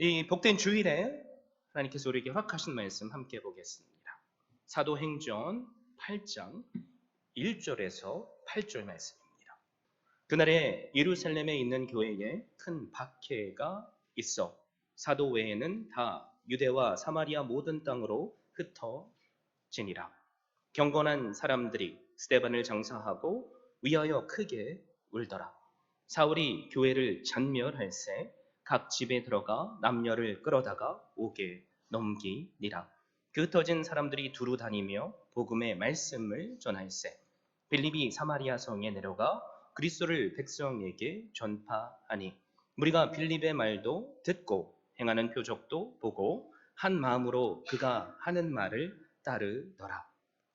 이 복된 주일에 하나님께서 우리에게 허락하신 말씀 함께 보겠습니다. 사도행전 8장 1절에서 8절 말씀입니다. 그날에 예루살렘에 있는 교회에 큰 박해가 있어 사도 외에는 다 유대와 사마리아 모든 땅으로 흩어지니라. 경건한 사람들이 스데반을 장사하고 위하여 크게 울더라. 사울이 교회를 잔멸할세 각 집에 들어가 남녀를 끌어다가 옥에 넘기니라. 그 흩어진 사람들이 두루 다니며 복음의 말씀을 전할세 빌립이 사마리아 성에 내려가 그리스도를 백성에게 전파하니 우리가 빌립의 말도 듣고 행하는 표적도 보고 한 마음으로 그가 하는 말을 따르더라.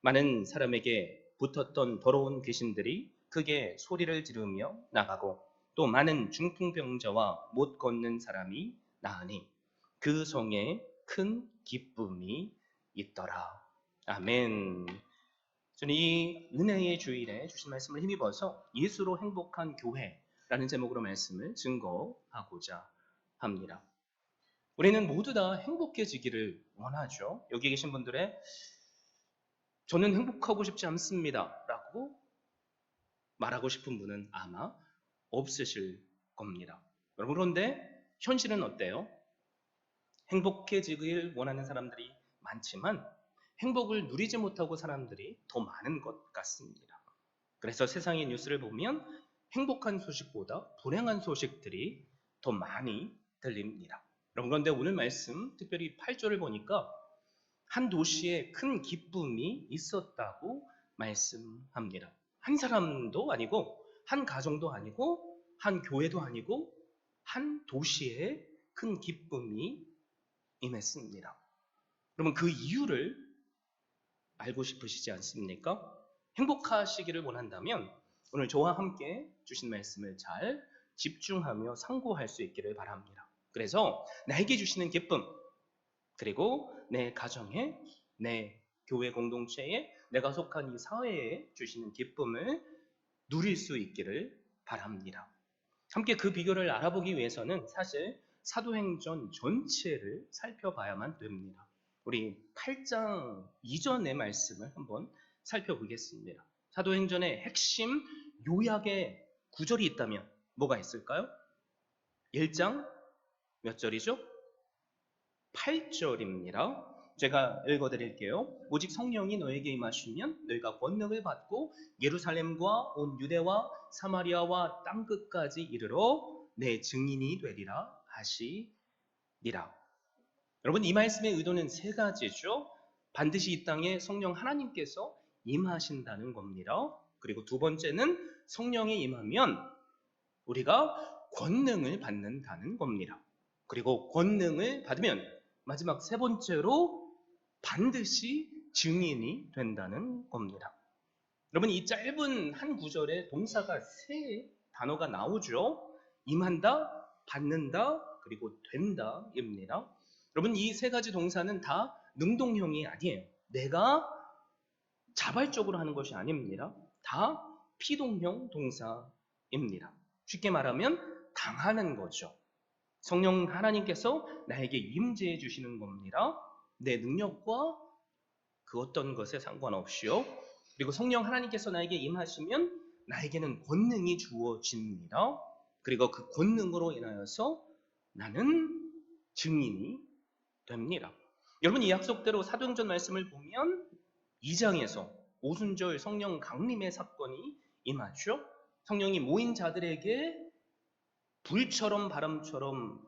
많은 사람에게 붙었던 더러운 귀신들이 크게 소리를 지르며 나가고 또 많은 중풍병자와 못 걷는 사람이 나으니 그 성에 큰 기쁨이 있더라. 아멘. 저는 이 은혜의 주일에 주신 말씀을 힘입어서 예수로 행복한 교회라는 제목으로 말씀을 증거하고자 합니다. 우리는 모두 다 행복해지기를 원하죠. 여기 계신 분들의 저는 행복하고 싶지 않습니다 라고 말하고 싶은 분은 아마 없으실 겁니다. 여러분, 그런데 현실은 어때요? 행복해지길 원하는 사람들이 많지만 행복을 누리지 못하고 사람들이 더 많은 것 같습니다. 그래서 세상의 뉴스를 보면 행복한 소식보다 불행한 소식들이 더 많이 들립니다. 여러분, 그런데 오늘 말씀 특별히 8절을 보니까 한 도시에 큰 기쁨이 있었다고 말씀합니다. 한 사람도 아니고 한 가정도 아니고 한 교회도 아니고 한 도시에 큰 기쁨이 임했습니다. 그러면 그 이유를 알고 싶으시지 않습니까? 행복하시기를 원한다면 오늘 저와 함께 주신 말씀을 잘 집중하며 상고할 수 있기를 바랍니다. 그래서 나에게 주시는 기쁨, 그리고 내 가정에, 내 교회 공동체에, 내가 속한 이 사회에 주시는 기쁨을 누릴 수 있기를 바랍니다. 함께 그 비결을 알아보기 위해서는 사실 사도행전 전체를 살펴봐야만 됩니다. 우리 8장 이전의 말씀을 한번 살펴보겠습니다. 사도행전의 핵심 요약의 구절이 있다면 뭐가 있을까요? 1장 몇 절이죠? 8절입니다. 제가 읽어드릴게요. 오직 성령이 너에게 임하시면 너희가 권능을 받고 예루살렘과 온 유대와 사마리아와 땅끝까지 이르러 내 증인이 되리라 하시니라. 여러분, 이 말씀의 의도는 세 가지죠. 반드시 이 땅에 성령 하나님께서 임하신다는 겁니다. 그리고 두 번째는 성령이 임하면 우리가 권능을 받는다는 겁니다. 그리고 권능을 받으면 마지막 세 번째로 반드시 증인이 된다는 겁니다. 여러분, 이 짧은 한 구절에 동사가 세 단어가 나오죠. 임한다, 받는다, 그리고 된다입니다. 여러분, 이 세 가지 동사는 다 능동형이 아니에요. 내가 자발적으로 하는 것이 아닙니다. 다 피동형 동사입니다. 쉽게 말하면 당하는 거죠. 성령 하나님께서 나에게 임재해 주시는 겁니다. 내 능력과 그 어떤 것에 상관없이요. 그리고 성령 하나님께서 나에게 임하시면 나에게는 권능이 주어집니다. 그리고 그 권능으로 인하여서 나는 증인이 됩니다. 여러분, 이 약속대로 사도행전 말씀을 보면 2장에서 오순절 성령 강림의 사건이 임하죠. 성령이 모인 자들에게 불처럼 바람처럼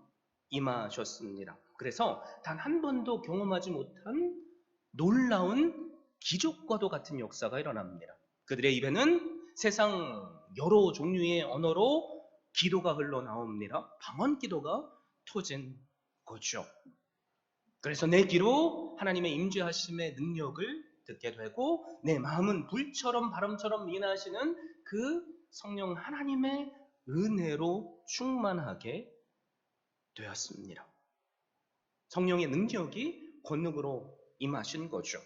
임하셨습니다. 그래서 단 한 번도 경험하지 못한 놀라운 기적과도 같은 역사가 일어납니다. 그들의 입에는 세상 여러 종류의 언어로 기도가 흘러나옵니다. 방언 기도가 터진 거죠. 그래서 내 귀로 하나님의 임재하심의 능력을 듣게 되고 내 마음은 불처럼 바람처럼 인하시는 그 성령 하나님의 은혜로 충만하게 되었습니다. 성령의 능력이 권능으로 임하신 거죠.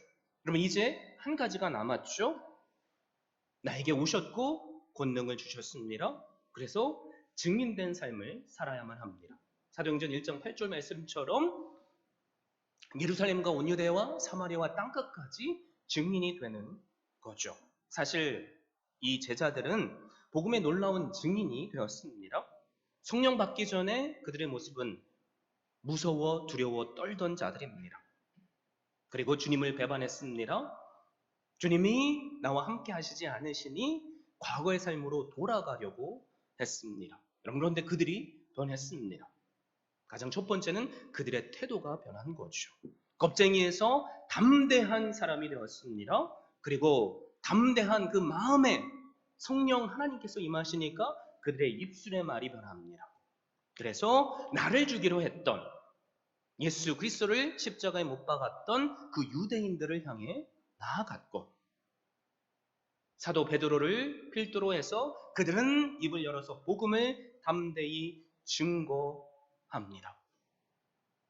그러면 이제 한 가지가 남았죠. 나에게 오셨고 권능을 주셨습니다. 그래서 증인된 삶을 살아야만 합니다. 사도행전 1장 8절 말씀처럼 예루살렘과 온 유대와 사마리아와 땅끝까지 증인이 되는 거죠. 사실 이 제자들은 복음의 놀라운 증인이 되었습니다. 성령 받기 전에 그들의 모습은 무서워 두려워 떨던 자들입니다. 그리고 주님을 배반했습니다. 주님이 나와 함께 하시지 않으시니 과거의 삶으로 돌아가려고 했습니다. 그런데 그들이 변했습니다. 가장 첫 번째는 그들의 태도가 변한 거죠. 겁쟁이에서 담대한 사람이 되었습니다. 그리고 담대한 그 마음에 성령 하나님께서 임하시니까 그들의 입술의 말이 변합니다. 그래서 나를 주기로 했던 예수 그리스도를 십자가에 못 박았던 그 유대인들을 향해 나아갔고, 사도 베드로를 필두로 해서 그들은 입을 열어서 복음을 담대히 증거합니다.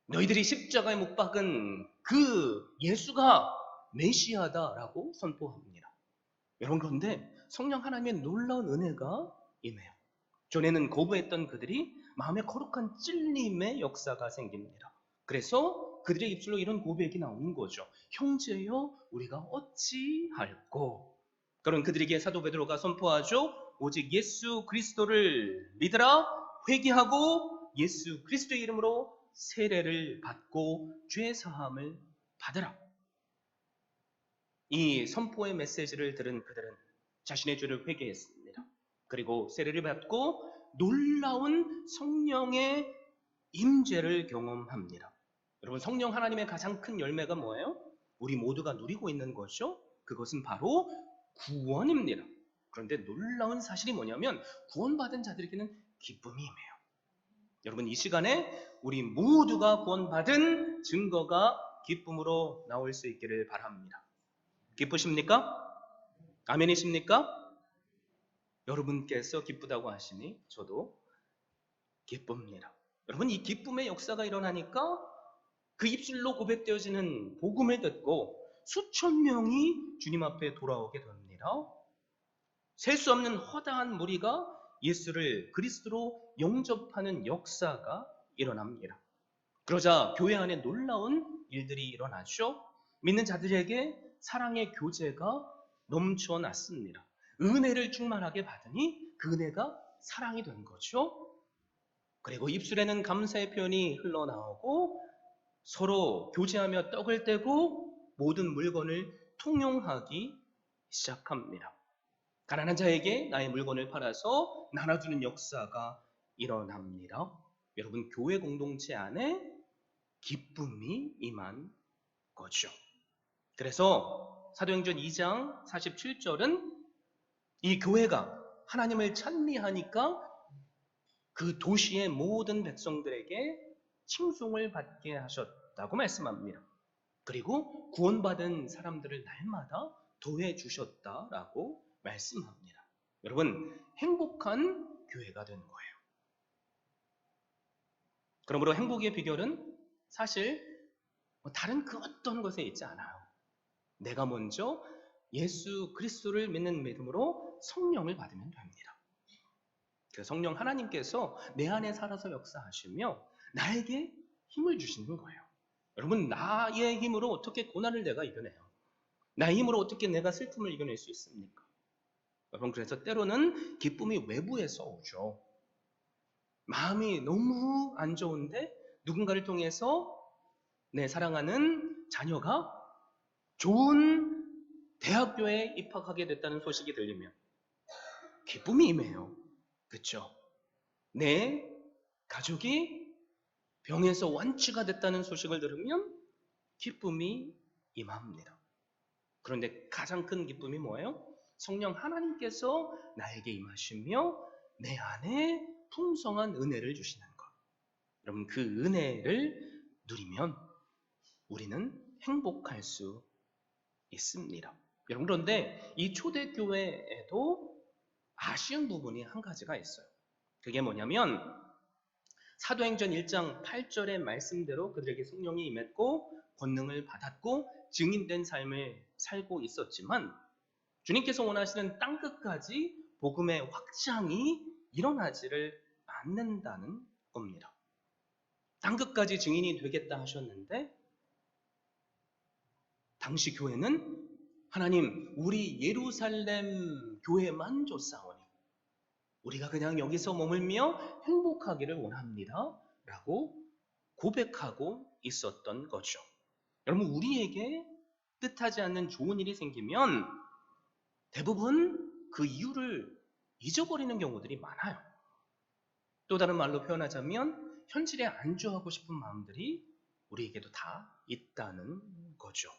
너희들이 십자가에 못 박은 그 예수가 메시아다라고 선포합니다. 여러분, 그런데 성령 하나님의 놀라운 은혜가 임해요. 전에는 거부했던 그들이 마음에 거룩한 찔림의 역사가 생깁니다. 그래서 그들의 입술로 이런 고백이 나오는 거죠. 형제여, 우리가 어찌할꼬? 그런 그들에게 사도 베드로가 선포하죠. 오직 예수 그리스도를 믿으라, 회개하고 예수 그리스도의 이름으로 세례를 받고 죄 사함을 받으라. 이 선포의 메시지를 들은 그들은 자신의 죄를 회개했습니다. 그리고 세례를 받고 놀라운 성령의 임재를 경험합니다. 여러분, 성령 하나님의 가장 큰 열매가 뭐예요? 우리 모두가 누리고 있는 것이죠. 그것은 바로 구원입니다. 그런데 놀라운 사실이 뭐냐면 구원받은 자들에게는 기쁨이 임해요. 여러분, 이 시간에 우리 모두가 구원받은 증거가 기쁨으로 나올 수 있기를 바랍니다. 기쁘십니까? 아멘이십니까? 여러분께서 기쁘다고 하시니 저도 기쁩니다. 여러분, 이 기쁨의 역사가 일어나니까 그 입술로 고백되어지는 복음을 듣고 수천 명이 주님 앞에 돌아오게 됩니다. 셀 수 없는 허다한 무리가 예수를 그리스도로 영접하는 역사가 일어납니다. 그러자 교회 안에 놀라운 일들이 일어나죠. 믿는 자들에게 사랑의 교제가 넘쳐났습니다. 은혜를 충만하게 받으니 그 은혜가 사랑이 된 거죠. 그리고 입술에는 감사의 표현이 흘러나오고 서로 교제하며 떡을 떼고 모든 물건을 통용하기 시작합니다. 가난한 자에게 나의 물건을 팔아서 나눠주는 역사가 일어납니다. 여러분, 교회 공동체 안에 기쁨이 임한 거죠. 그래서 사도행전 2장 47절은 이 교회가 하나님을 찬미하니까 그 도시의 모든 백성들에게 칭송을 받게 하셨다고 말씀합니다. 그리고 구원받은 사람들을 날마다 더해 주셨다라고 말씀합니다. 여러분, 행복한 교회가 된 거예요. 그러므로 행복의 비결은 사실 다른 그 어떤 것에 있지 않아요. 내가 먼저 예수 그리스도를 믿는 믿음으로 성령을 받으면 됩니다. 그 성령 하나님께서 내 안에 살아서 역사하시며 나에게 힘을 주시는 거예요. 여러분, 나의 힘으로 어떻게 고난을 내가 이겨내요? 나의 힘으로 어떻게 내가 슬픔을 이겨낼 수 있습니까? 여러분, 그래서 때로는 기쁨이 외부에서 오죠. 마음이 너무 안 좋은데 누군가를 통해서 내 사랑하는 자녀가 좋은 대학교에 입학하게 됐다는 소식이 들리면 기쁨이 임해요. 그렇죠? 내 가족이 병에서 완치가 됐다는 소식을 들으면 기쁨이 임합니다. 그런데 가장 큰 기쁨이 뭐예요? 성령 하나님께서 나에게 임하시며 내 안에 풍성한 은혜를 주시는 것. 여러분, 그 은혜를 누리면 우리는 행복할 수 있습니다. 여러분, 그런데 이 초대교회에도 아쉬운 부분이 한 가지가 있어요. 그게 뭐냐면 사도행전 1장 8절의 말씀대로 그들에게 성령이 임했고 권능을 받았고 증인된 삶을 살고 있었지만 주님께서 원하시는 땅끝까지 복음의 확장이 일어나지를 않는다는 겁니다. 땅끝까지 증인이 되겠다 하셨는데 당시 교회는 하나님 우리 예루살렘 교회만 줬사오니 우리가 그냥 여기서 머물며 행복하기를 원합니다 라고 고백하고 있었던 거죠. 여러분 우리에게 뜻하지 않는 좋은 일이 생기면 대부분 그 이유를 잊어버리는 경우들이 많아요. 또 다른 말로 표현하자면 현실에 안주하고 싶은 마음들이 우리에게도 다 있다는 거죠.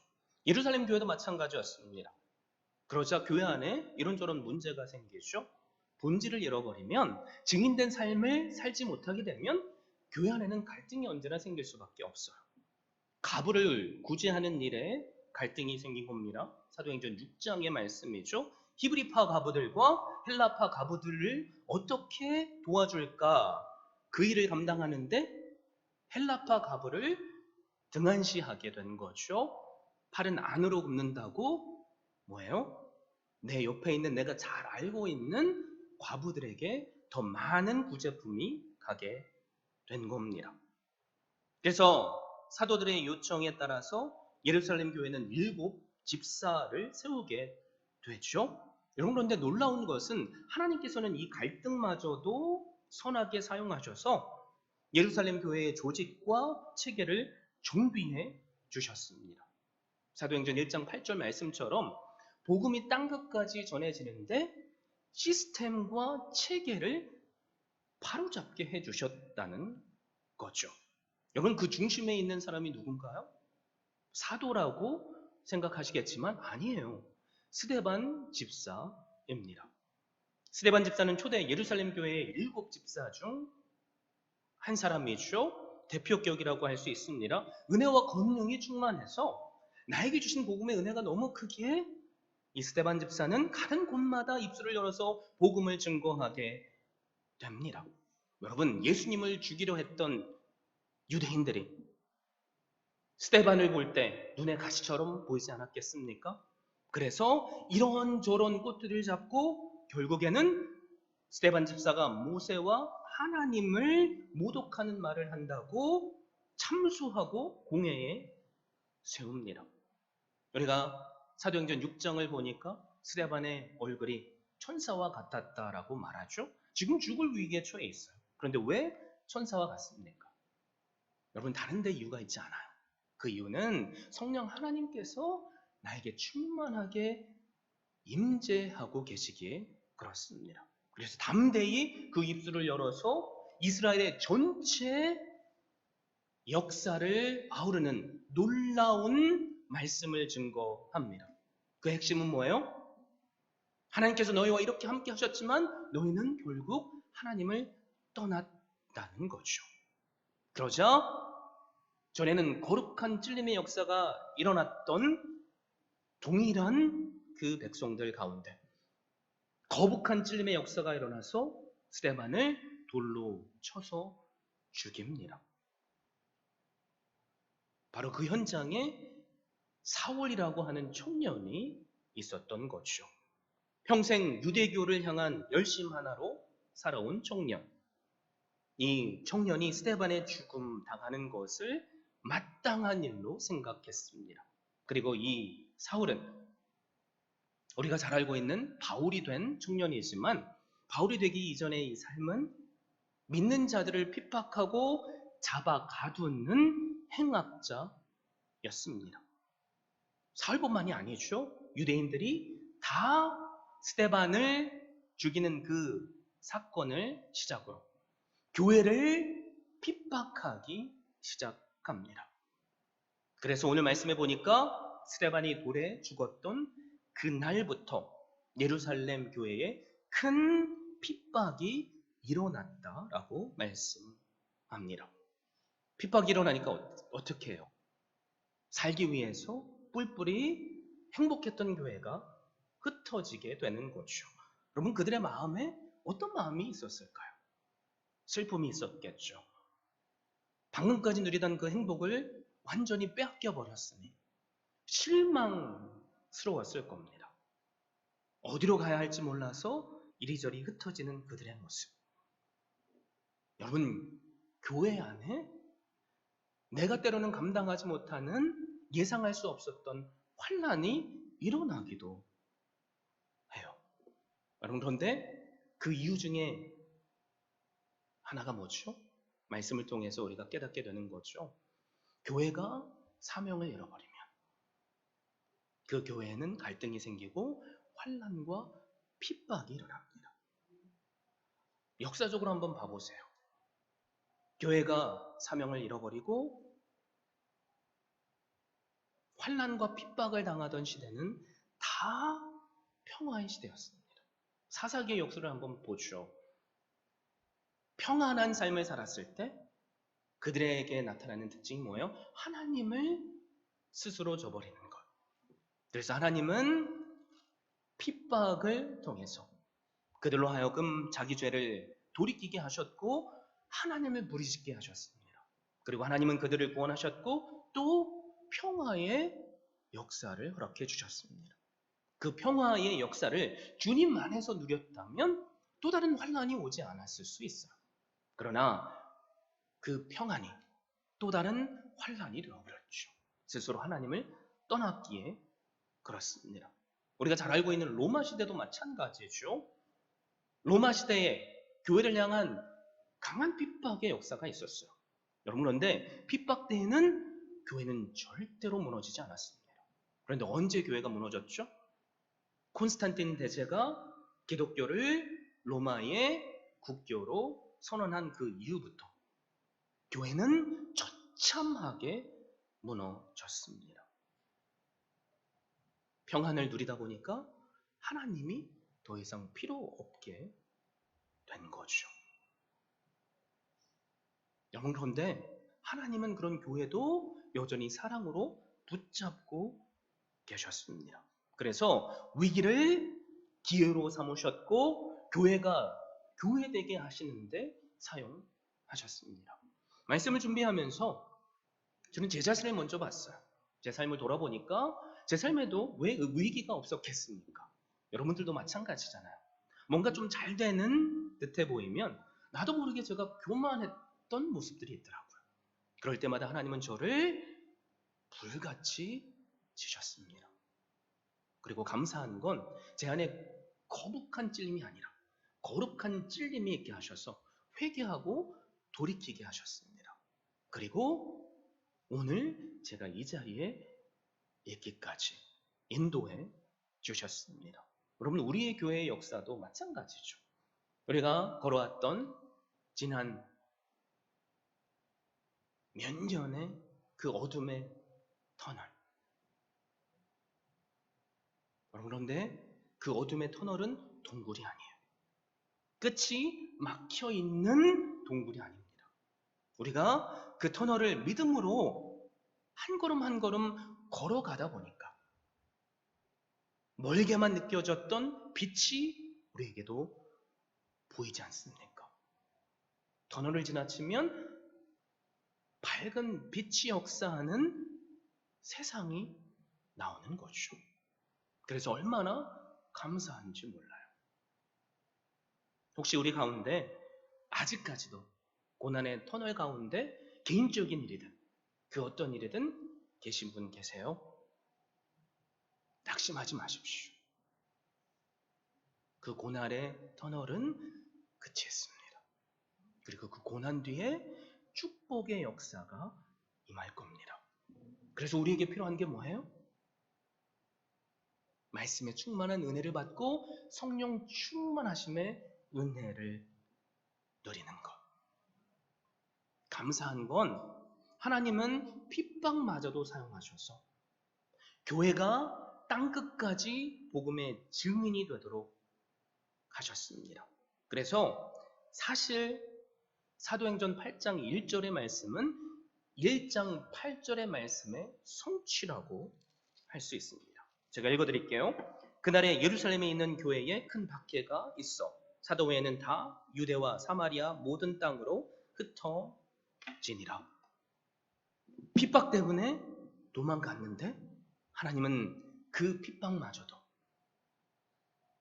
예루살렘 교회도 마찬가지였습니다. 그러자 교회 안에 이런저런 문제가 생기죠. 본질을 잃어버리면 증인된 삶을 살지 못하게 되면 교회 안에는 갈등이 언제나 생길 수밖에 없어요. 가부를 구제하는 일에 갈등이 생긴 겁니다. 사도행전 6장의 말씀이죠. 히브리파 가부들과 헬라파 가부들을 어떻게 도와줄까? 그 일을 감당하는데 헬라파 가부를 등한시하게 된 거죠. 팔은 안으로 굽는다고 뭐예요? 내 옆에 있는 내가 잘 알고 있는 과부들에게 더 많은 구제품이 가게 된 겁니다. 그래서 사도들의 요청에 따라서 예루살렘 교회는 7 집사를 세우게 되죠. 여러분 그런데 놀라운 것은 하나님께서는 이 갈등마저도 선하게 사용하셔서 예루살렘 교회의 조직과 체계를 정비해 주셨습니다. 사도행전 1장 8절 말씀처럼 복음이 땅끝까지 전해지는데 시스템과 체계를 바로잡게 해주셨다는 거죠. 여러분 그 중심에 있는 사람이 누군가요? 사도라고 생각하시겠지만 아니에요. 스데반 집사입니다. 스데반 집사는 초대 예루살렘 교회의 7 집사 중 한 사람이죠. 대표격이라고 할 수 있습니다. 은혜와 권능이 충만해서 나에게 주신 복음의 은혜가 너무 크기에 이 스데반 집사는 가는 곳마다 입술을 열어서 복음을 증거하게 됩니다. 여러분 예수님을 죽이려 했던 유대인들이 스데반을 볼 때 눈에 가시처럼 보이지 않았겠습니까? 그래서 이런저런 꽃들을 잡고 결국에는 스데반 집사가 모세와 하나님을 모독하는 말을 한다고 참수하고 공회에 세웁니다. 우리가 사도행전 6장을 보니까 스데반의 얼굴이 천사와 같았다라고 말하죠. 지금 죽을 위기에 처해 있어요. 그런데 왜 천사와 같습니까? 여러분 다른 데 이유가 있지 않아요. 그 이유는 성령 하나님께서 나에게 충만하게 임재하고 계시기에 그렇습니다. 그래서 담대히 그 입술을 열어서 이스라엘의 전체 역사를 아우르는 놀라운 말씀을 증거합니다. 그 핵심은 뭐예요? 하나님께서 너희와 이렇게 함께 하셨지만 너희는 결국 하나님을 떠났다는 거죠. 그러자 전에는 거룩한 찔림의 역사가 일어났던 동일한 그 백성들 가운데 거북한 찔림의 역사가 일어나서 스데반을 돌로 쳐서 죽입니다. 바로 그 현장에 사울이라고 하는 청년이 있었던 거죠. 평생 유대교를 향한 열심 하나로 살아온 청년. 이 청년이 스데반의 죽음 당하는 것을 마땅한 일로 생각했습니다. 그리고 이 사울은 우리가 잘 알고 있는 바울이 된 청년이지만 바울이 되기 이전의 이 삶은 믿는 자들을 핍박하고 잡아 가두는 행악자였습니다. 사울뿐만이 아니죠. 유대인들이 다 스데반을 죽이는 그 사건을 시작으로 교회를 핍박하기 시작합니다. 그래서 오늘 말씀해 보니까 스데반이 돌에 죽었던 그날부터 예루살렘 교회에 큰 핍박이 일어났다라고 말씀합니다. 핍박이 일어나니까 어떻게 해요? 살기 위해서 뿔뿔이 행복했던 교회가 흩어지게 되는 거죠. 여러분 그들의 마음에 어떤 마음이 있었을까요? 슬픔이 있었겠죠. 방금까지 누리던 그 행복을 완전히 빼앗겨 버렸으니 실망스러웠을 겁니다. 어디로 가야 할지 몰라서 이리저리 흩어지는 그들의 모습. 여러분 교회 안에 내가 때로는 감당하지 못하는 예상할 수 없었던 환난이 일어나기도 해요. 여러분, 그런데 그 이유 중에 하나가 뭐죠? 말씀을 통해서 우리가 깨닫게 되는 거죠. 교회가 사명을 잃어버리면 그 교회에는 갈등이 생기고 환난과 핍박이 일어납니다. 역사적으로 한번 봐보세요. 교회가 사명을 잃어버리고 환난과 핍박을 당하던 시대는 다 평화의 시대였습니다. 사사기의 역사를 한번 보죠. 평안한 삶을 살았을 때 그들에게 나타나는 특징이 뭐예요? 하나님을 스스로 저버리는 것. 그래서 하나님은 핍박을 통해서 그들로 하여금 자기 죄를 돌이키게 하셨고 하나님을 부르짖게 하셨습니다. 그리고 하나님은 그들을 구원하셨고 또 평화의 역사를 허락해 주셨습니다. 그 평화의 역사를 주님 안에서 누렸다면 또 다른 환난이 오지 않았을 수 있어요. 그러나 그 평안이 또 다른 환난이 되어버렸죠. 스스로 하나님을 떠났기에 그렇습니다. 우리가 잘 알고 있는 로마 시대도 마찬가지죠. 로마 시대에 교회를 향한 강한 핍박의 역사가 있었어요. 여러분, 그런데 핍박 때에는 교회는 절대로 무너지지 않았습니다. 그런데 언제 교회가 무너졌죠? 콘스탄틴 대제가 기독교를 로마의 국교로 선언한 그 이후부터 교회는 처참하게 무너졌습니다. 평안을 누리다 보니까 하나님이 더 이상 필요 없게 된 거죠. 여러분, 그런데 하나님은 그런 교회도 여전히 사랑으로 붙잡고 계셨습니다. 그래서 위기를 기회로 삼으셨고 교회가 교회되게 하시는데 사용하셨습니다. 말씀을 준비하면서 저는 제 자신을 먼저 봤어요. 제 삶을 돌아보니까 제 삶에도 왜 위기가 없었겠습니까? 여러분들도 마찬가지잖아요. 뭔가 좀 잘 되는 듯해 보이면 나도 모르게 제가 교만했던 모습들이 있더라고요. 그럴 때마다 하나님은 저를 불같이 치셨습니다. 그리고 감사한 건 제 안에 거북한 찔림이 아니라 거룩한 찔림이 있게 하셔서 회개하고 돌이키게 하셨습니다. 그리고 오늘 제가 이 자리에 있기까지 인도해 주셨습니다. 여러분, 우리의 교회의 역사도 마찬가지죠. 우리가 걸어왔던 지난 몇 년의 그 어둠의 터널. 그런데 그 어둠의 터널은 동굴이 아니에요. 끝이 막혀 있는 동굴이 아닙니다. 우리가 그 터널을 믿음으로 한 걸음 한 걸음 걸어가다 보니까 멀게만 느껴졌던 빛이 우리에게도 보이지 않습니까? 터널을 지나치면 밝은 빛이 역사하는 세상이 나오는 거죠. 그래서 얼마나 감사한지 몰라요. 혹시 우리 가운데 아직까지도 고난의 터널 가운데 개인적인 일이든 그 어떤 일이든 계신 분 계세요? 낙심하지 마십시오. 그 고난의 터널은 끝이 있습니다. 그리고 그 고난 뒤에 축복의 역사가 임할 겁니다. 그래서 우리에게 필요한 게 뭐예요? 말씀에 충만한 은혜를 받고 성령 충만하심의 은혜를 누리는 것. 감사한 건 하나님은 핍박마저도 사용하셔서 교회가 땅끝까지 복음의 증인이 되도록 하셨습니다. 그래서 사실 사도행전 8장 1절의 말씀은 1장 8절의 말씀의 성취라고 할 수 있습니다. 제가 읽어드릴게요. 그날에 예루살렘에 있는 교회에 큰 박해가 있어 사도 외에는 다 유대와 사마리아 모든 땅으로 흩어지니라. 핍박 때문에 도망갔는데 하나님은 그 핍박마저도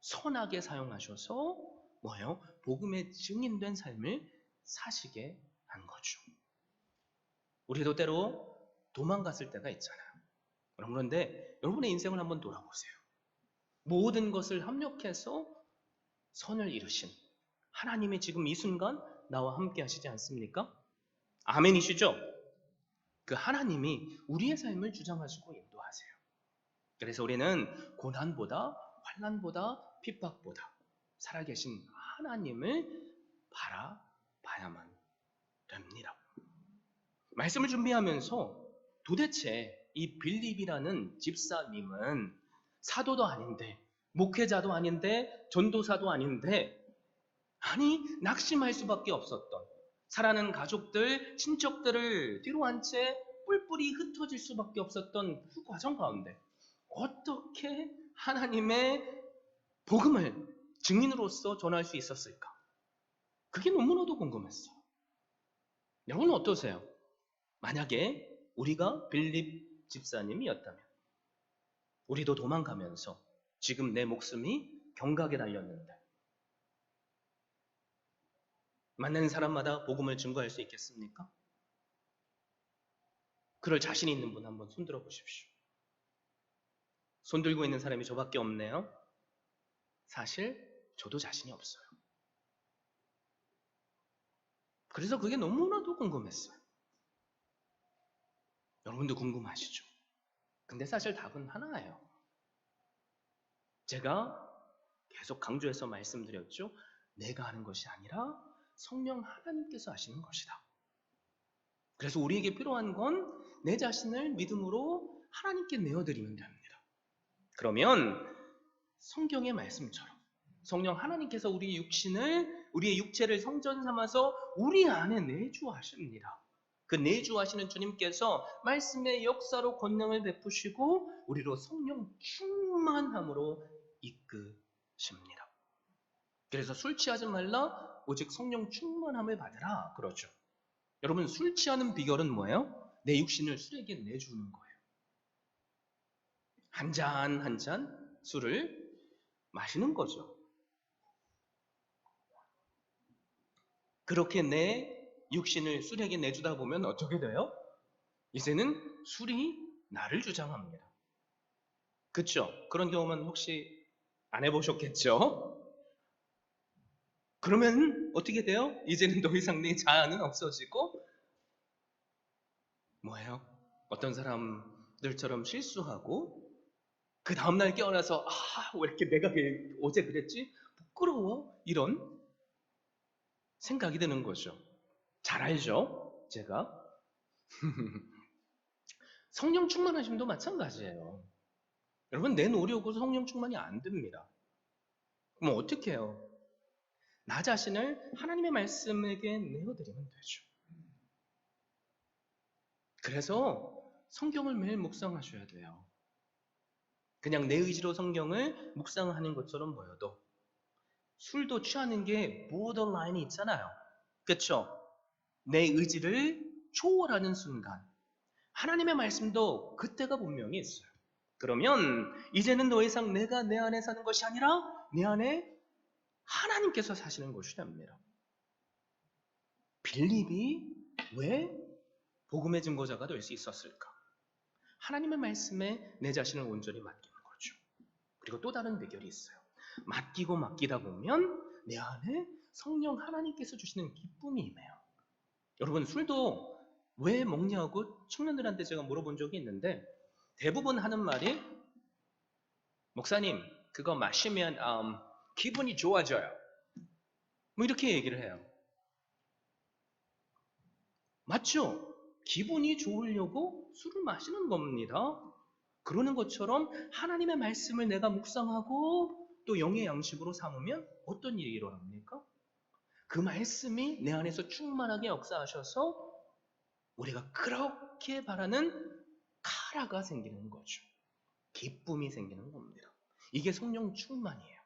선하게 사용하셔서 뭐예요? 복음의 증인된 삶을 사시게 한 거죠. 우리도 때로 도망갔을 때가 있잖아요. 그런데 여러분의 인생을 한번 돌아보세요. 모든 것을 합력해서 선을 이루신 하나님이 지금 이 순간 나와 함께 하시지 않습니까? 아멘이시죠? 그 하나님이 우리의 삶을 주장하시고 인도하세요. 그래서 우리는 고난보다 환난보다 핍박보다 살아계신 하나님을 바라봐야만 됩니다. 말씀을 준비하면서 도대체 이 빌립이라는 집사님은 사도도 아닌데 목회자도 아닌데 전도사도 아닌데 아니 낙심할 수밖에 없었던 사랑하는 가족들, 친척들을 뒤로 한 채 뿔뿔이 흩어질 수밖에 없었던 그 과정 가운데 어떻게 하나님의 복음을 증인으로서 전할 수 있었을까? 그게 너무나도 궁금했어요. 여러분은 어떠세요? 만약에 우리가 빌립 집사님이었다면 우리도 도망가면서 지금 내 목숨이 경각에 달렸는데 만나는 사람마다 복음을 증거할 수 있겠습니까? 그럴 자신 있는 분 한번 손들어 보십시오. 손 들고 있는 사람이 저밖에 없네요. 사실 저도 자신이 없어요. 그래서 그게 너무나도 궁금했어요. 여러분도 궁금하시죠? 근데 사실 답은 하나예요. 제가 계속 강조해서 말씀드렸죠. 내가 하는 것이 아니라 성령 하나님께서 하시는 것이다. 그래서 우리에게 필요한 건 내 자신을 믿음으로 하나님께 내어드리면 됩니다. 그러면 성경의 말씀처럼 성령 하나님께서 우리의 육체를 성전 삼아서 우리 안에 내주하십니다. 그 내주하시는 주님께서 말씀의 역사로 권능을 베푸시고 우리로 성령 충만함으로 이끄십니다. 그래서 술 취하지 말라 오직 성령 충만함을 받으라 그러죠. 여러분 술 취하는 비결은 뭐예요? 내 육신을 술에게 내주는 거예요. 한 잔 한 잔 술을 마시는 거죠. 그렇게 내 육신을 술에게 내주다 보면 어떻게 돼요? 이제는 술이 나를 주장합니다. 그렇죠? 그런 경험은 혹시 안 해보셨겠죠? 그러면 어떻게 돼요? 이제는 더 이상 내 자아는 없어지고 뭐예요? 어떤 사람들처럼 실수하고 그 다음날 깨어나서 왜 이렇게 내가 어제 그랬지? 부끄러워? 이런 생각이 드는 거죠. 잘 알죠? 제가 성령 충만하심도 마찬가지예요. 여러분 내 노력으로 성령 충만이 안 됩니다. 그럼 어떻게 해요? 나 자신을 하나님의 말씀에게 내어드리면 되죠. 그래서 성경을 매일 묵상하셔야 돼요. 그냥 내 의지로 성경을 묵상하는 것처럼 보여도 술도 취하는 게 보더라인이 있잖아요. 그렇죠? 내 의지를 초월하는 순간 하나님의 말씀도 그때가 분명히 있어요. 그러면 이제는 더 이상 내가 내 안에 사는 것이 아니라 내 안에 하나님께서 사시는 것이 됩니다. 빌립이 왜 복음의 증거자가 될 수 있었을까? 하나님의 말씀에 내 자신을 온전히 맡기는 거죠. 그리고 또 다른 비결이 있어요. 맡기다 보면 내 안에 성령 하나님께서 주시는 기쁨이 임해요. 여러분 술도 왜 먹냐고 청년들한테 제가 물어본 적이 있는데 대부분 하는 말이 목사님 그거 마시면 기분이 좋아져요. 뭐 이렇게 얘기를 해요. 맞죠? 기분이 좋으려고 술을 마시는 겁니다. 그러는 것처럼 하나님의 말씀을 내가 묵상하고 또 영의 양식으로 삼으면 어떤 일이 일어납니까? 그 말씀이 내 안에서 충만하게 역사하셔서 우리가 그렇게 바라는 카라가 생기는 거죠. 기쁨이 생기는 겁니다. 이게 성령 충만이에요.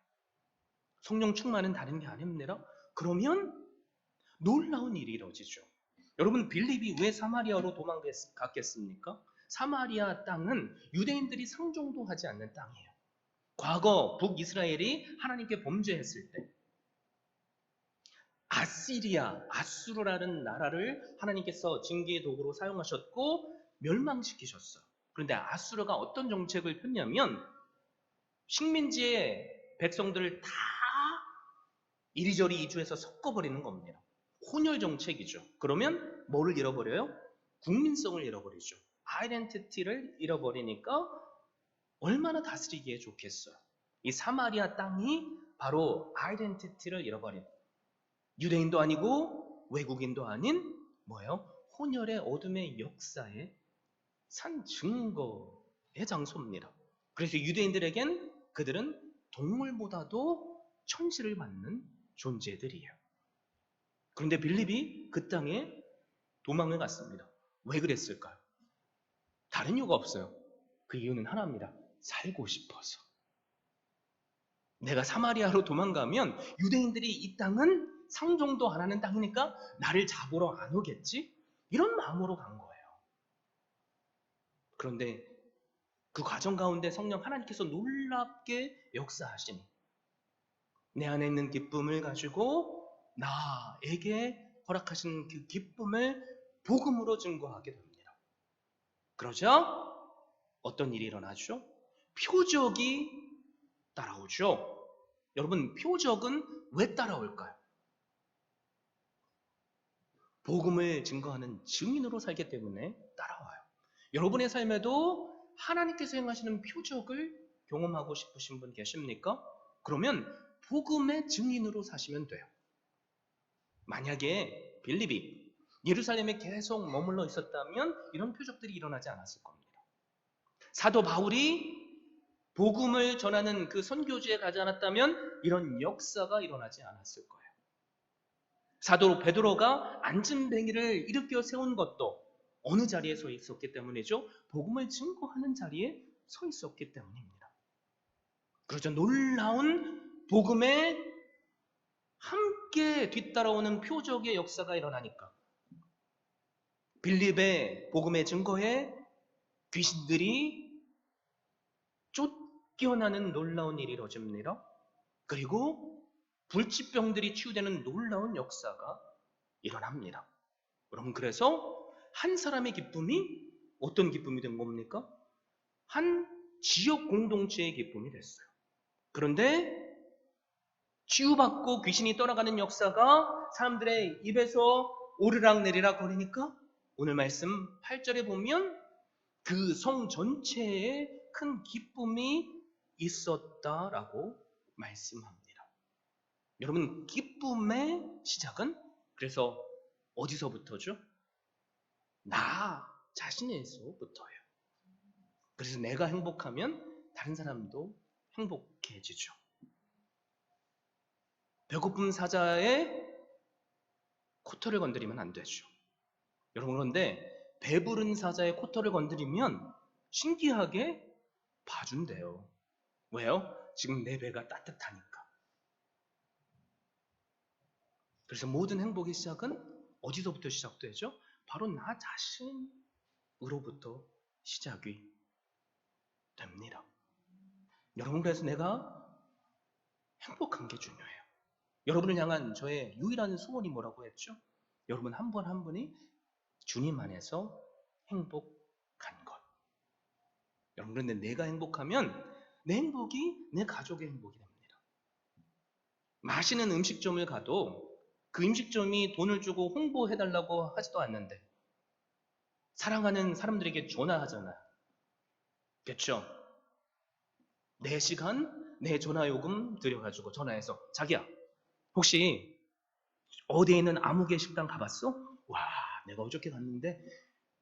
성령 충만은 다른 게 아닙니다. 그러면 놀라운 일이 이루어지죠. 여러분 빌립이 왜 사마리아로 도망갔겠습니까? 사마리아 땅은 유대인들이 상종도 하지 않는 땅이에요. 과거 북이스라엘이 하나님께 범죄했을 때 아시리아, 아수르라는 나라를 하나님께서 징계의 도구로 사용하셨고 멸망시키셨어요. 그런데 아수르가 어떤 정책을 폈냐면 식민지의 백성들을 다 이리저리 이주해서 섞어버리는 겁니다. 혼혈 정책이죠. 그러면 뭐를 잃어버려요? 국민성을 잃어버리죠. 아이덴티티를 잃어버리니까 얼마나 다스리기에 좋겠어요. 이 사마리아 땅이 바로 아이덴티티를 잃어버린 유대인도 아니고 외국인도 아닌 뭐예요? 혼혈의 어둠의 역사의 산 증거의 장소입니다. 그래서 유대인들에겐 그들은 동물보다도 천지를 받는 존재들이에요. 그런데 빌립이 그 땅에 도망을 갔습니다. 왜 그랬을까요? 다른 이유가 없어요. 그 이유는 하나입니다. 살고 싶어서. 내가 사마리아로 도망가면 유대인들이 이 땅은 상종도 안 하는 땅이니까 나를 잡으러 안 오겠지? 이런 마음으로 간 거예요. 그런데 그 과정 가운데 성령 하나님께서 놀랍게 역사하시니 내 안에 있는 기쁨을 가지고 나에게 허락하신 그 기쁨을 복음으로 증거하게 됩니다. 그러자 어떤 일이 일어나죠? 표적이 따라오죠. 여러분, 표적은 왜 따라올까요? 복음을 증거하는 증인으로 살기 때문에 따라와요. 여러분의 삶에도 하나님께서 행하시는 표적을 경험하고 싶으신 분 계십니까? 그러면 복음의 증인으로 사시면 돼요. 만약에 빌립이 예루살렘에 계속 머물러 있었다면 이런 표적들이 일어나지 않았을 겁니다. 사도 바울이 복음을 전하는 그 선교지에 가지 않았다면 이런 역사가 일어나지 않았을 거예요. 사도 베드로가 안진뱅이를 일으켜 세운 것도 어느 자리에 서 있었기 때문이죠? 복음을 증거하는 자리에 서 있었기 때문입니다. 그렇죠. 놀라운 복음에 함께 뒤따라오는 표적의 역사가 일어나니까 빌립의 복음의 증거에 귀신들이 쫓겨나는 놀라운 일이 이루어집니다. 그리고 불치병들이 치유되는 놀라운 역사가 일어납니다. 여러분, 그래서 한 사람의 기쁨이 어떤 기쁨이 된 겁니까? 한 지역 공동체의 기쁨이 됐어요. 그런데 치유받고 귀신이 떠나가는 역사가 사람들의 입에서 오르락 내리락 거리니까 오늘 말씀 8절에 보면 그 성 전체에 큰 기쁨이 있었다라고 말씀합니다. 여러분, 기쁨의 시작은 그래서 어디서부터죠? 나 자신에서부터예요. 그래서 내가 행복하면 다른 사람도 행복해지죠. 배고픈 사자의 코털을 건드리면 안 되죠. 여러분, 그런데 배부른 사자의 코털을 건드리면 신기하게 봐준대요. 왜요? 지금 내 배가 따뜻하니까. 그래서 모든 행복의 시작은 어디서부터 시작되죠? 바로 나 자신으로부터 시작이 됩니다. 여러분, 그래서 내가 행복한 게 중요해요. 여러분을 향한 저의 유일한 소원이 뭐라고 했죠? 여러분 한 분 한 분이 주님 안에서 행복한 것. 여러분, 그런데 내가 행복하면 내 행복이 내 가족의 행복이 됩니다. 맛있는 음식점을 가도 그 음식점이 돈을 주고 홍보해달라고 하지도 않는데 사랑하는 사람들에게 전화하잖아요. 그렇죠? 내 시간, 내 전화요금 들여가지고 전화해서 자기야, 혹시 어디에 있는 아무개 식당 가봤어? 와, 내가 어저께 갔는데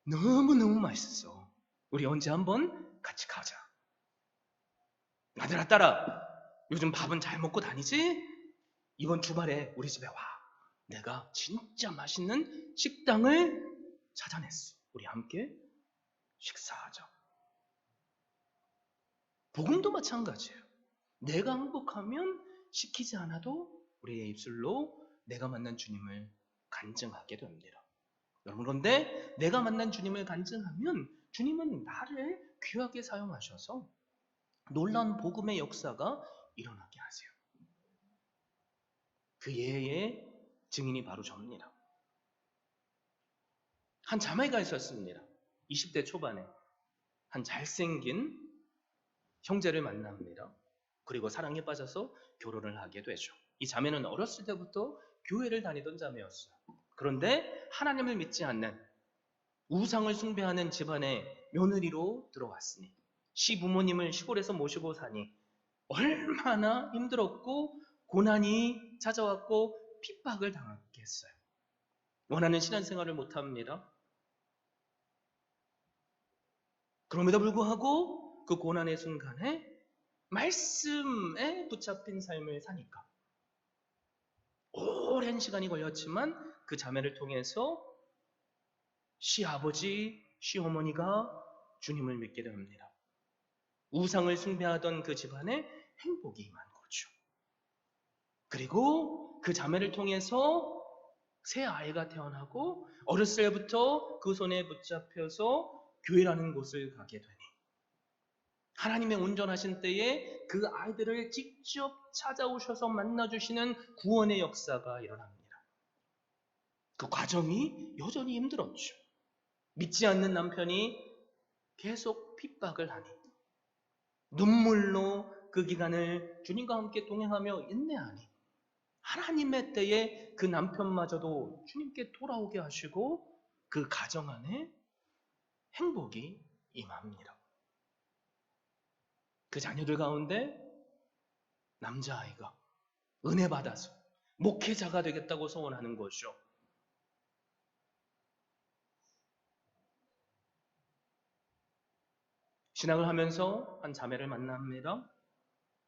너무너무 맛있었어. 우리 언제 한번 같이 가자. 아들아, 딸아, 요즘 밥은 잘 먹고 다니지? 이번 주말에 우리 집에 와. 내가 진짜 맛있는 식당을 찾아냈어. 우리 함께 식사하자. 복음도 마찬가지예요. 내가 행복하면 시키지 않아도 우리의 입술로 내가 만난 주님을 간증하게 됩니다. 여러분, 그런데 내가 만난 주님을 간증하면 주님은 나를 귀하게 사용하셔서 놀라운 복음의 역사가 일어나게 하세요. 그 예의 증인이 바로 접니다. 한 자매가 있었습니다. 20대 초반에 한 잘생긴 형제를 만납니다. 그리고 사랑에 빠져서 결혼을 하게 되죠. 이 자매는 어렸을 때부터 교회를 다니던 자매였어요. 그런데 하나님을 믿지 않는 우상을 숭배하는 집안의 며느리로 들어왔으니 시부모님을 시골에서 모시고 사니 얼마나 힘들었고 고난이 찾아왔고 핍박을 당했겠어요. 원하는 신앙생활을 못합니다. 그럼에도 불구하고 그 고난의 순간에 말씀에 붙잡힌 삶을 사니까 오랜 시간이 걸렸지만 그 자매를 통해서 시아버지, 시어머니가 주님을 믿게 됩니다. 우상을 숭배하던 그 집안에 행복이 임한 거죠. 그리고 그 자매를 통해서 새 아이가 태어나고 어렸을 때부터 그 손에 붙잡혀서 교회라는 곳을 가게 되니 하나님의 온전하신 때에 그 아이들을 직접 찾아오셔서 만나주시는 구원의 역사가 일어납니다. 그 과정이 여전히 힘들었죠. 믿지 않는 남편이 계속 핍박을 하니 눈물로 그 기간을 주님과 함께 동행하며 인내하니 하나님의 때에 그 남편마저도 주님께 돌아오게 하시고 그 가정 안에 행복이 임합니다. 그 자녀들 가운데 남자아이가 은혜 받아서 목회자가 되겠다고 소원하는 거죠. 신앙을 하면서 한 자매를 만납니다.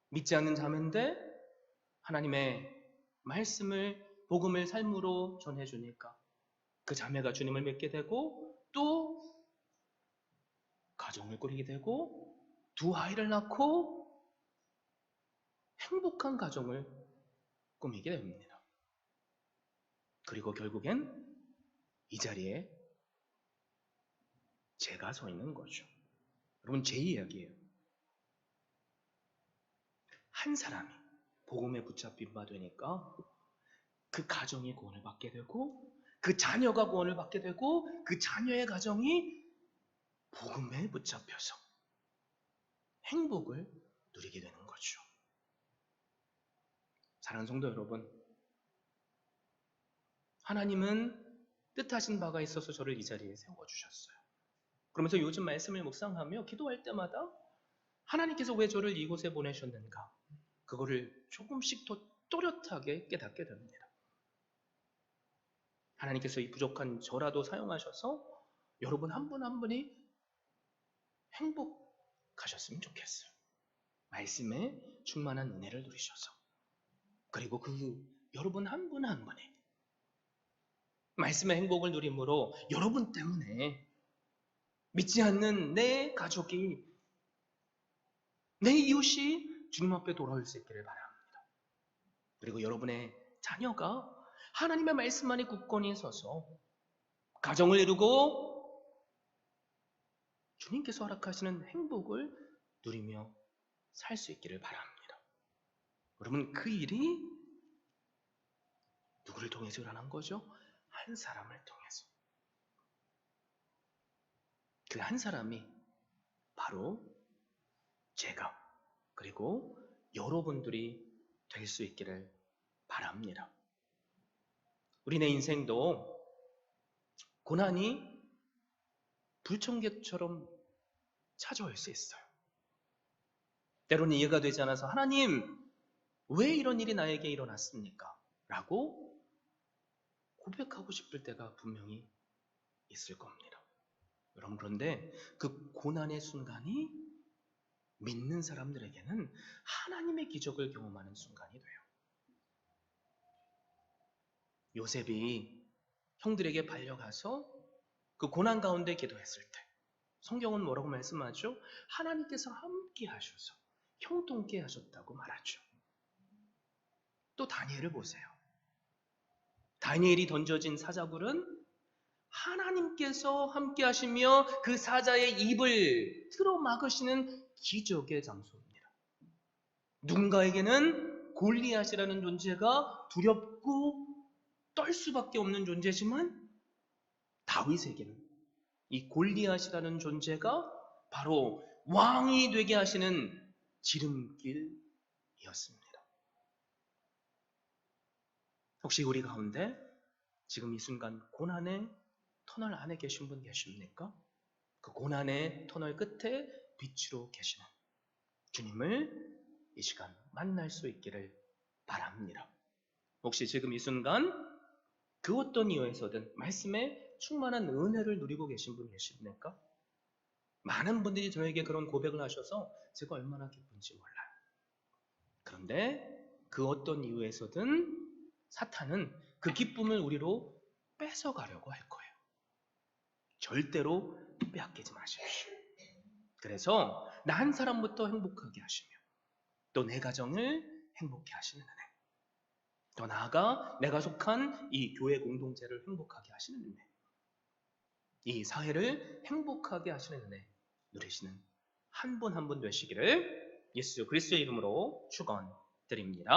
믿지 않는 자매인데 하나님의 말씀을 복음을 삶으로 전해주니까 그 자매가 주님을 믿게 되고 또 가정을 꾸리게 되고 두 아이를 낳고 행복한 가정을 꾸미게 됩니다. 그리고 결국엔 이 자리에 제가 서 있는 거죠. 여러분, 제 이야기예요. 한 사람이 복음에 붙잡힌 바 되니까 그 가정이 구원을 받게 되고 그 자녀가 구원을 받게 되고 그 자녀의 가정이 복음에 붙잡혀서 행복을 누리게 되는 거죠. 사랑하는 성도 여러분, 하나님은 뜻하신 바가 있어서 저를 이 자리에 세워주셨어요. 그러면서 요즘 말씀을 묵상하며 기도할 때마다 하나님께서 왜 저를 이곳에 보내셨는가, 그거를 조금씩 더 또렷하게 깨닫게 됩니다. 하나님께서 이 부족한 저라도 사용하셔서 여러분 한 분 한 분이 행복하셨으면 좋겠어요. 말씀에 충만한 은혜를 누리셔서. 그리고 그 여러분 한 분 한 분이 말씀의 행복을 누림으로 여러분 때문에 믿지 않는 내 가족이, 내 이웃이 주님 앞에 돌아올 수 있기를 바랍니다. 그리고 여러분의 자녀가 하나님의 말씀 안에 굳건히 서서 가정을 이루고 주님께서 허락하시는 행복을 누리며 살 수 있기를 바랍니다. 여러분, 그 일이 누구를 통해서 일어난 거죠? 한 사람을 통해서. 그 한 사람이 바로 제가, 그리고 여러분들이 될 수 있기를 바랍니다. 우리네 인생도 고난이 불청객처럼 찾아올 수 있어요. 때로는 이해가 되지 않아서 하나님, 왜 이런 일이 나에게 일어났습니까? 라고 고백하고 싶을 때가 분명히 있을 겁니다. 여러분, 그런데 그 고난의 순간이 믿는 사람들에게는 하나님의 기적을 경험하는 순간이 돼요. 요셉이 형들에게 발려가서 그 고난 가운데 기도했을 때 성경은 뭐라고 말씀하죠? 하나님께서 함께 하셔서 형통케 하셨다고 말하죠. 또 다니엘을 보세요. 다니엘이 던져진 사자굴은 하나님께서 함께 하시며 그 사자의 입을 틀어막으시는 기적의 장소입니다. 누군가에게는 골리앗이라는 존재가 두렵고 떨 수밖에 없는 존재지만 다윗에게는 이 골리앗이라는 존재가 바로 왕이 되게 하시는 지름길이었습니다. 혹시 우리 가운데 지금 이 순간 고난의 터널 안에 계신 분 계십니까? 그 고난의 터널 끝에 빛으로 계시는 주님을 이 시간 만날 수 있기를 바랍니다. 혹시 지금 이 순간 그 어떤 이유에서든 말씀에 충만한 은혜를 누리고 계신 분 계십니까? 많은 분들이 저에게 그런 고백을 하셔서 제가 얼마나 기쁜지 몰라요. 그런데 그 어떤 이유에서든 사탄은 그 기쁨을 우리로 뺏어가려고 할 거예요. 절대로 빼앗기지 마십시오. 그래서 나 한 사람부터 행복하게 하시며 또 내 가정을 행복해 하시는 은혜, 더 나아가 내가 속한 이 교회 공동체를 행복하게 하시는 은혜, 이 사회를 행복하게 하시는 은혜 누리시는 한 분 한 분 되시기를 예수 그리스도의 이름으로 축원드립니다.